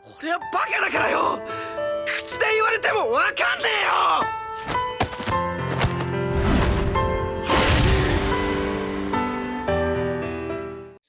俺はバカだからよ。口で言われてもわかんねえよ。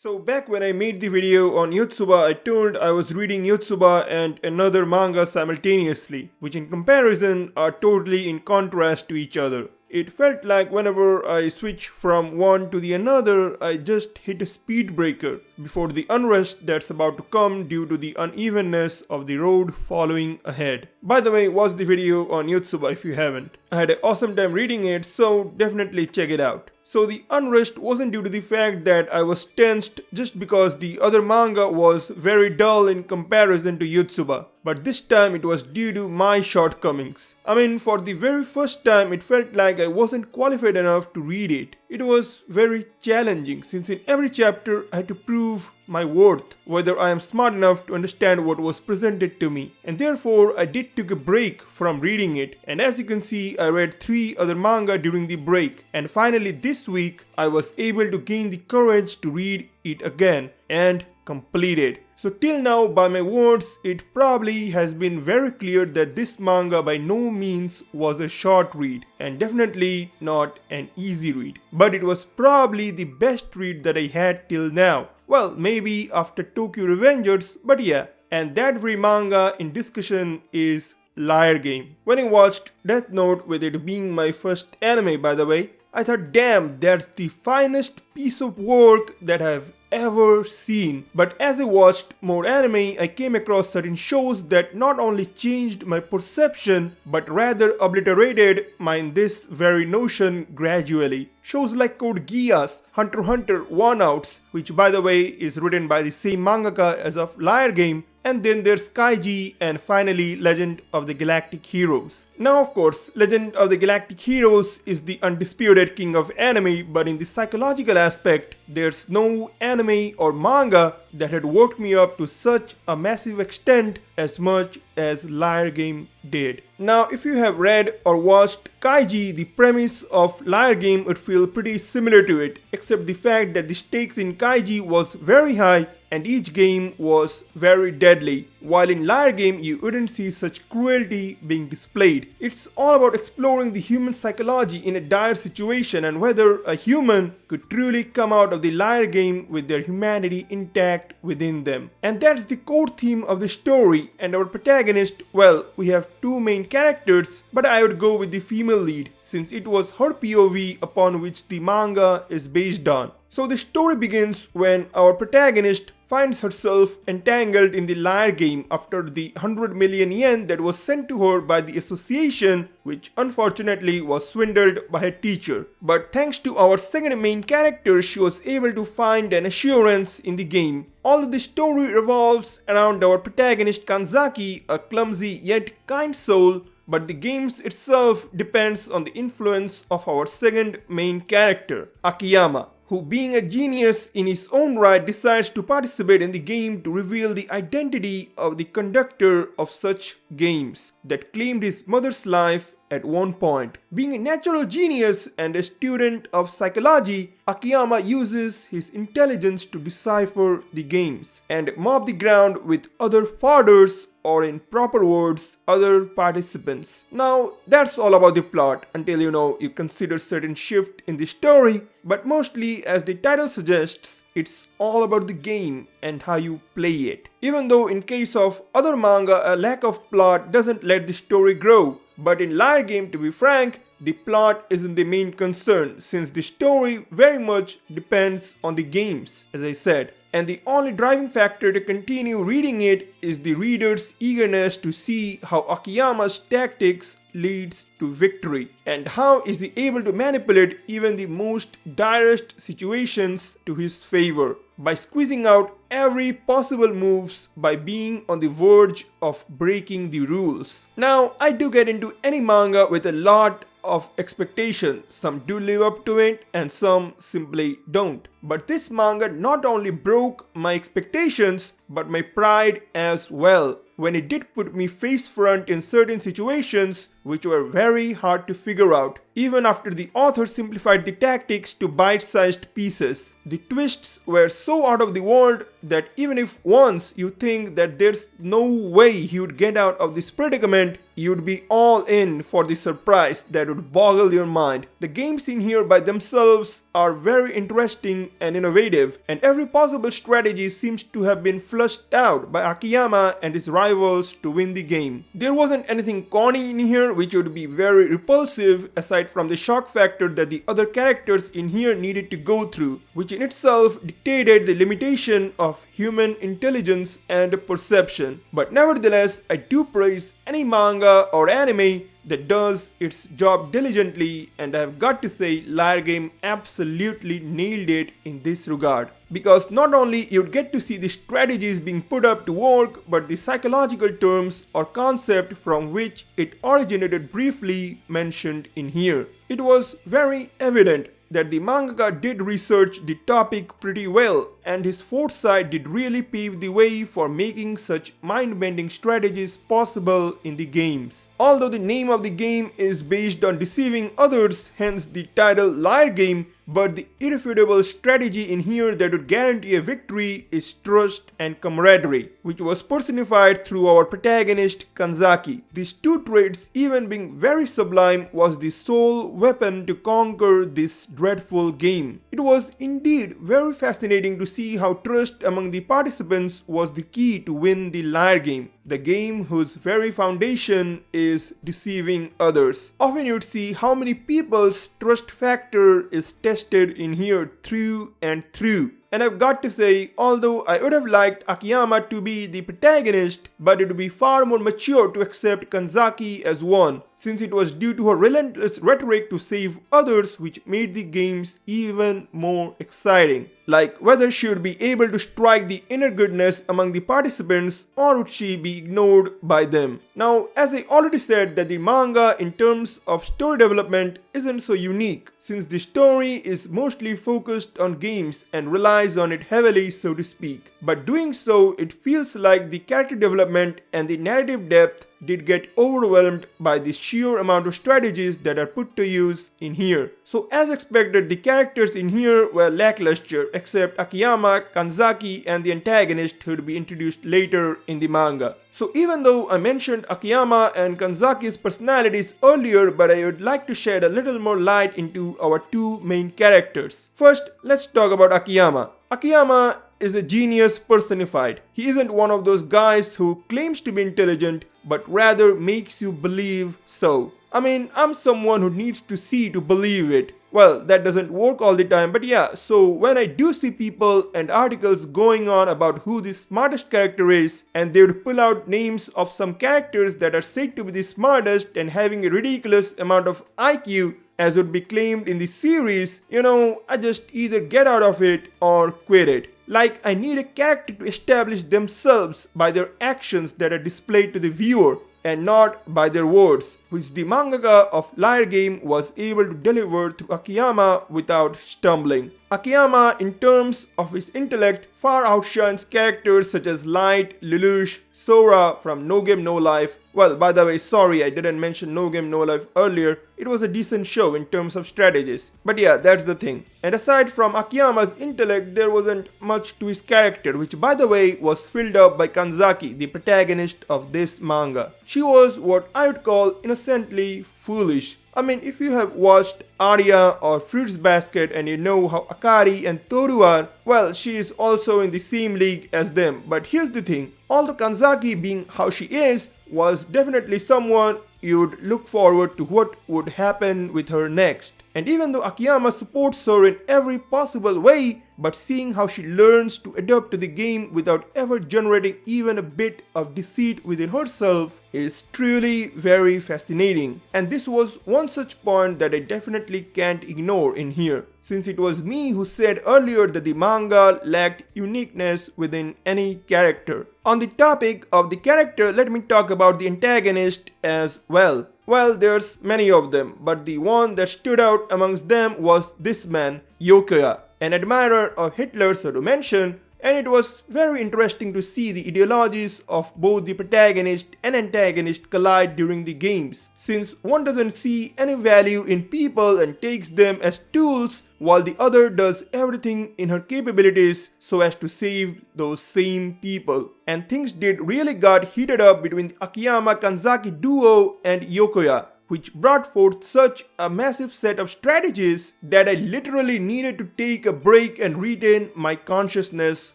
So back when I made the video on Yotsuba, I told I was reading Yotsuba and another manga simultaneously, which in comparison are totally in contrast to each other. It felt like whenever I switch from one to the another, I just hit a speed breaker before the unrest that's about to come due to the unevenness of the road following ahead. By the way, watch the video on Yotsuba if you haven't. I had an awesome time reading it, so definitely check it out. So the unrest wasn't due to the fact that I was tensed just because the other manga was very dull in comparison to Yotsuba, but this time it was due to my shortcomings. I mean, for the very first time it felt like I wasn't qualified enough to read it. It was very challenging since in every chapter I had to prove my worth, whether I am smart enough to understand what was presented to me. And therefore I did take a break from reading it, and as you can see I read 3 other manga during the break, and finally this week I was able to gain the courage to read it again and complete it. So till now, by my words, it probably has been very clear that this manga by no means was a short read and definitely not an easy read. But it was probably the best read that I had till now. Well, maybe after Tokyo Revengers, but yeah. And that very manga in discussion is Liar Game. When I watched Death Note, with it being my first anime by the way, I thought, damn, that's the finest piece of work that I've ever seen. But as I watched more anime, I came across certain shows that not only changed my perception but rather obliterated my this very notion gradually. Shows like Code Geass, Hunter x Hunter, One Outs, which by the way is written by the same mangaka as of Liar Game, and then there's Kaiji, and finally Legend of the Galactic Heroes. Now of course, Legend of the Galactic Heroes is the undisputed king of anime, but in the psychological aspect, there's no anime or manga that had worked me up to such a massive extent as much as Liar Game did. Now if you have read or watched Kaiji, the premise of Liar Game would feel pretty similar to it, except the fact that the stakes in Kaiji was very high and each game was very deadly, while in Liar Game you wouldn't see such cruelty being displayed. It's all about exploring the human psychology in a dire situation and whether a human could truly come out of the Liar Game with their humanity intact within them. And that's the core theme of the story, and our protagonist, well, we have 2 main characters, but I would go with the female lead since it was her POV upon which the manga is based on. So the story begins when our protagonist finds herself entangled in the Liar Game after the 100 million yen that was sent to her by the association, which unfortunately was swindled by her teacher. But thanks to our second main character, she was able to find an assurance in the game. All of the story revolves around our protagonist Kanzaki, a clumsy yet kind soul, but the game itself depends on the influence of our second main character, Akiyama, who being a genius in his own right decides to participate in the game to reveal the identity of the conductor of such games that claimed his mother's life at one point. Being a natural genius and a student of psychology, Akiyama uses his intelligence to decipher the games and mop the ground with other frauders, or in proper words, other participants. Now that's all about the plot until you consider certain shift in the story, but mostly as the title suggests, it's all about the game and how you play it. Even though in case of other manga, a lack of plot doesn't let the story grow, but in Liar Game, to be frank, the plot isn't the main concern since the story very much depends on the games, as I said. And the only driving factor to continue reading it is the reader's eagerness to see how Akiyama's tactics leads to victory and how is he able to manipulate even the most direst situations to his favor by squeezing out every possible moves by being on the verge of breaking the rules. Now I do get into any manga with a lot of expectation. Some do live up to it and some simply don't. But this manga not only broke my expectations but my pride as well when it did put me face front in certain situations which were very hard to figure out, even after the author simplified the tactics to bite-sized pieces. The twists were so out of the world that even if once you think that there's no way he would get out of this predicament, you'd be all in for the surprise that would boggle your mind. The games in here by themselves are very interesting and innovative, and every possible strategy seems to have been flushed out by Akiyama and his rivals to win the game. There wasn't anything corny in here which would be very repulsive aside from the shock factor that the other characters in here needed to go through, which in itself dictated the limitation of human intelligence and perception. But nevertheless, I do praise any manga or anime that does its job diligently, and I have got to say Liar Game absolutely nailed it in this regard. Because not only you'd get to see the strategies being put up to work, but the psychological terms or concept from which it originated briefly mentioned in here. It was very evident that the mangaka did research the topic pretty well, and his foresight did really pave the way for making such mind-bending strategies possible in the games. Although the name of the game is based on deceiving others, hence the title Liar Game, but the irrefutable strategy in here that would guarantee a victory is trust and camaraderie, which was personified through our protagonist Kanzaki. These two traits, even being very sublime, was the sole weapon to conquer this dreadful game. It was indeed very fascinating to see how trust among the participants was the key to win the Liar Game, the game whose very foundation is deceiving others. Often you'd see how many people's trust factor is tested in here through and through. And I've got to say, although I would have liked Akiyama to be the protagonist, but it would be far more mature to accept Kanzaki as one, since it was due to her relentless rhetoric to save others which made the games even more exciting. Like whether she would be able to strike the inner goodness among the participants, or would she be ignored by them. Now, as I already said, that the manga in terms of story development isn't so unique, since the story is mostly focused on games and relies on it heavily, so to speak. But doing so, it feels like the character development and the narrative depth did get overwhelmed by the sheer amount of strategies that are put to use in here. So as expected, the characters in here were lackluster except Akiyama, Kanzaki and the antagonist who would be introduced later in the manga. So even though I mentioned Akiyama and Kanzaki's personalities earlier, but I would like to shed a little more light into our two main characters. First, let's talk about Akiyama. Akiyama is a genius personified. He isn't one of those guys who claims to be intelligent, but rather makes you believe so. I mean, I'm someone who needs to see to believe it. Well, that doesn't work all the time, but yeah, so when I do see people and articles going on about who the smartest character is, and they would pull out names of some characters that are said to be the smartest and having a ridiculous amount of IQ, as would be claimed in the series, I just either get out of it or quit it. Like, I need a character to establish themselves by their actions that are displayed to the viewer, and not by their words, which the mangaka of Liar Game was able to deliver through Akiyama without stumbling. Akiyama, in terms of his intellect, far outshines characters such as Light, Lelouch, Sora from No Game No Life. Well, by the way, sorry I didn't mention No Game No Life earlier. It was a decent show in terms of strategies. But yeah, that's the thing. And aside from Akiyama's intellect, there wasn't much to his character, which by the way was filled up by Kanzaki, the protagonist of this manga. She was what I would call innocently foolish. I mean, if you have watched Arya or Fruits Basket and you know how Akari and Toru are, well, she is also in the same league as them. But here's the thing, although Kanzaki being how she is, was definitely someone you would look forward to what would happen with her next. And even though Akiyama supports her in every possible way, but seeing how she learns to adapt to the game without ever generating even a bit of deceit within herself is truly very fascinating. And this was one such point that I definitely can't ignore in here, since it was me who said earlier that the manga lacked uniqueness within any character. On the topic of the character, let me talk about the antagonist as well. Well, there's many of them, but the one that stood out amongst them was this man, Yokoya, an admirer of Hitler, so to mention, And it was very interesting to see the ideologies of both the protagonist and antagonist collide during the games, since one doesn't see any value in people and takes them as tools, while the other does everything in her capabilities so as to save those same people. And things did really got heated up between the Akiyama Kanzaki duo and Yokoya, which brought forth such a massive set of strategies that I literally needed to take a break and retain my consciousness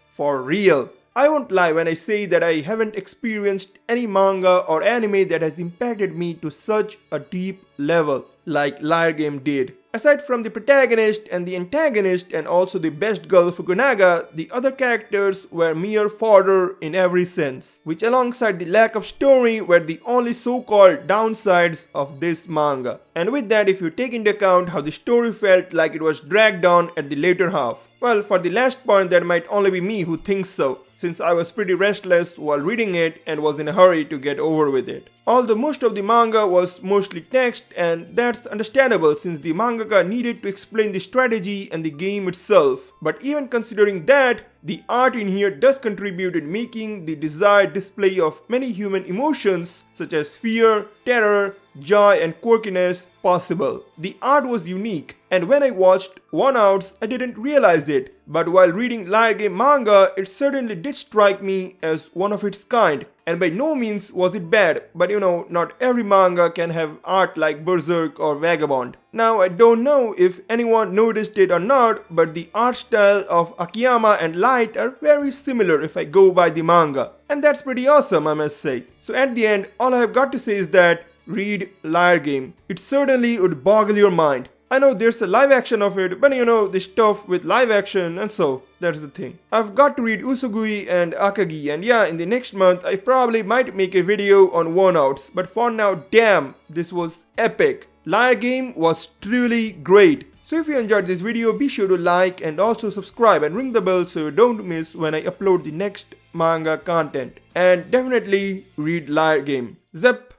for real. I won't lie when I say that I haven't experienced any manga or anime that has impacted me to such a deep level like Liar Game did. Aside from the protagonist and the antagonist and also the best girl Fukunaga, the other characters were mere fodder in every sense, which alongside the lack of story were the only so-called downsides of this manga. And with that, if you take into account how the story felt like it was dragged on at the later half. Well, for the last point, that might only be me who thinks so, since I was pretty restless while reading it and was in a hurry to get over with it. Although most of the manga was mostly text, and that's understandable since the mangaka needed to explain the strategy and the game itself. But even considering that, the art in here does contribute in making the desired display of many human emotions such as fear, terror, joy and quirkiness possible. The art was unique, and when I watched One Outs, I didn't realize it, but while reading Liar Game manga, it certainly did strike me as one of its kind. And by no means was it bad, but not every manga can have art like Berserk or Vagabond. Now, I don't know if anyone noticed it or not, but the art style of Akiyama and Light are very similar if I go by the manga. And that's pretty awesome, I must say. So at the end, all I have got to say is that read Liar Game. It certainly would boggle your mind. I know there's a live action of it, but the stuff with live action, and so that's the thing. I've got to read Usugui and Akagi, and yeah, in the next month I probably might make a video on One Outs, but for now, damn, this was epic. Liar Game was truly great. So if you enjoyed this video, be sure to like and also subscribe and ring the bell so you don't miss when I upload the next manga content. And definitely read Liar Game. Zip!